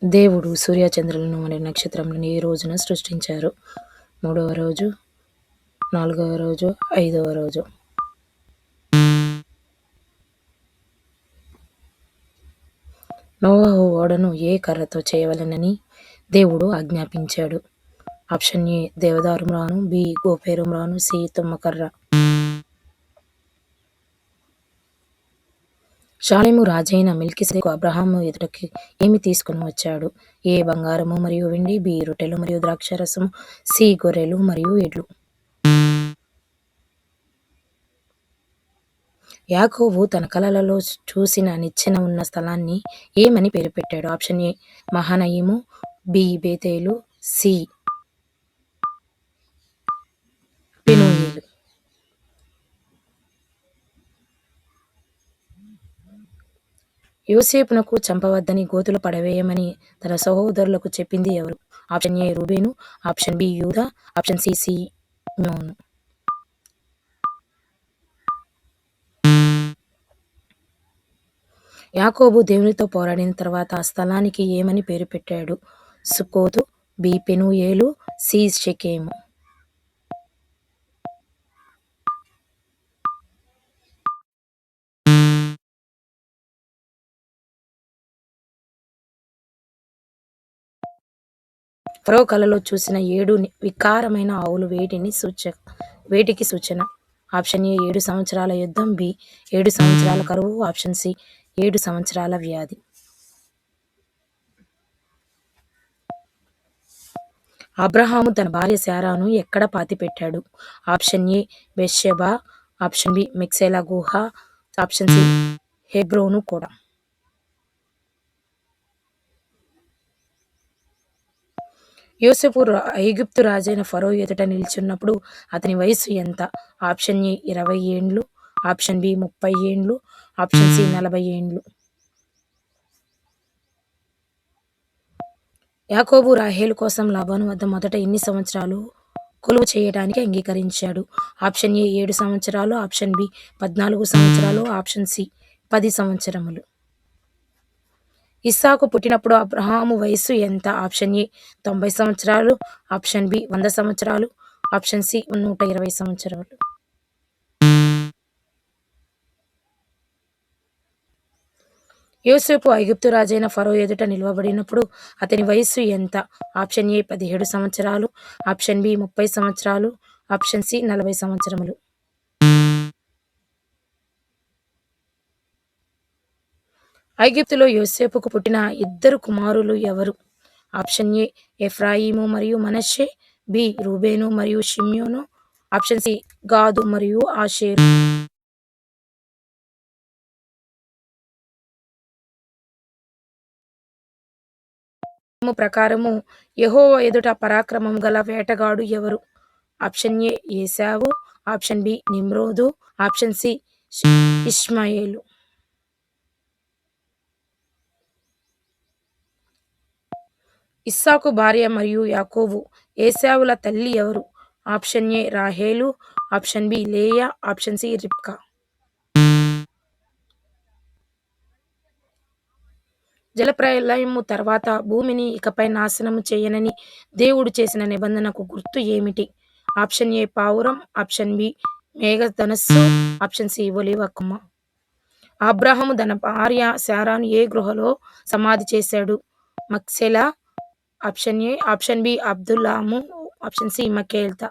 దేవుడు సూర్యచంద్రులను మరియు నక్షత్రములను ఈ రోజున సృష్టించారు. 3వ రోజు, 4వ రోజు, 5వ రోజు. నోవహు ఓడను ఏ కర్రతో చేయవలెనని దేవుడు ఆజ్ఞాపించాడు? ఆప్షన్ ఏ దేవదారు మ్రాను, బి గోపేరు మ్రాను, సి తుమ్మకర్ర. షాలేము రాజైన మెల్కీసెదెకు అబ్రహాము ఎదుటకి ఏమి తీసుకుని వచ్చాడు? ఏ బంగారము మరియు వెండి, బి రొట్టెలు మరియు ద్రాక్షారసము, సి గొర్రెలు మరియు ఎడ్లు. యాకోబు తన కలలలో చూసిన నిచ్చెన ఉన్న స్థలాన్ని ఏమని పేరు పెట్టాడు? ఆప్షన్ ఏ మహనయీము, బి బేతేలు, సి పెనూయేలు. యోసేపునకు చంపవద్దని గోతులు పడవేయమని తన సహోదరులకు చెప్పింది ఎవరు? ఆప్షన్ ఏ రూబేను, ఆప్షన్ బి యూదా, ఆప్షన్ సి సిమ్యోను. యాకోబు దేవునితో పోరాడిన తర్వాత ఆ స్థలానికి ఏమని పేరు పెట్టాడు? సుక్కోతు, బి పెనూయేలు, సి షెకెము. ఫరో కలలో చూసిన 7 వికారమైన ఆవులు వేటికి సూచన? ఆప్షన్ ఏ 7 సంవత్సరాల యుద్ధం, బి 7 సంవత్సరాల కరువు, ఆప్షన్ సి 7 సంవత్సరాల వ్యాధి. అబ్రహాము తన భార్య శారాను ఎక్కడ పాతిపెట్టాడు? Option A Bathsheba, option B మెక్సేలా గుహ, ఆప్షన్ సి హెబ్రోను కూడా. యోసేపు ఐగుప్తు రాజైన ఫరో ఎదుట నిల్చున్నప్పుడు అతని వయసు ఎంత? ఆప్షన్ ఏ 20 ఏండ్లు, ఆప్షన్ బి 30 ఏండ్లు, ఆప్షన్ సి 40 ఏండ్లు. యాకోబు రాహేలు కోసం లాబాను వద్ద మొదట ఎన్ని సంవత్సరాలు కొలువు చేయడానికి అంగీకరించాడు? ఆప్షన్ ఏ 7 సంవత్సరాలు, ఆప్షన్ బి 14 సంవత్సరాలు, ఆప్షన్ సి 10 సంవత్సరములు. ఇస్సాకు పుట్టినప్పుడు అబ్రహాము వయసు ఎంత? ఆప్షన్ ఏ 90 సంవత్సరాలు, ఆప్షన్ బి 100 సంవత్సరాలు, ఆప్షన్ సి 120 సంవత్సరాలు. యోసేపు ఐగుప్తు రాజైన ఫరో ఎదుట నిలవబడినప్పుడు అతని వయస్సు ఎంత? ఆప్షన్ ఏ 17 సంవత్సరాలు, ఆప్షన్ బి 30 సంవత్సరాలు, ఆప్షన్ సి 40 సంవత్సరములు. ఐగుప్తులో యోసేపుకు పుట్టిన 2 కుమారులు ఎవరు? ఆప్షన్ ఏ ఎఫ్రాయిము మరియు మనష్షే, బి రూబేను మరియు షిమ్యోను, ఆప్షన్ సి గాదు మరియు ఆషేరు. ప్రకారము యెహోవా ఎదుట పరాక్రమం గల వేటగాడు ఎవరు? ఆప్షన్ ఏ ఏశావు, ఆప్షన్ బి నిమ్రోదు, ఆప్షన్ సి ఇష్మాయేలు. ఇస్సాకు భార్య మరియు యాకోబు ఏశావుల తల్లి ఎవరు? ఆప్షన్ ఏ రాహేలు, ఆప్షన్ బి లేయా, ఆప్షన్ సి రిబ్కా. జలప్రళయము తర్వాత భూమిని ఇకపై నాశనము చేయనని దేవుడు చేసిన నిబంధనకు గుర్తు ఏమిటి? ఆప్షన్ ఏ పావురం, ఆప్షన్ బి మేఘధనస్సు, ఆప్షన్ సి ఒలీవ కొమ్మ. అబ్రహాము తన భార్య శారాను ఏ గృహలో సమాధి చేశాడు? మక్సేలా, ఆప్షన్ ఏ, ఆప్షన్ బి అబ్దుల్లాము, ఆప్షన్ సి మకేల్తా.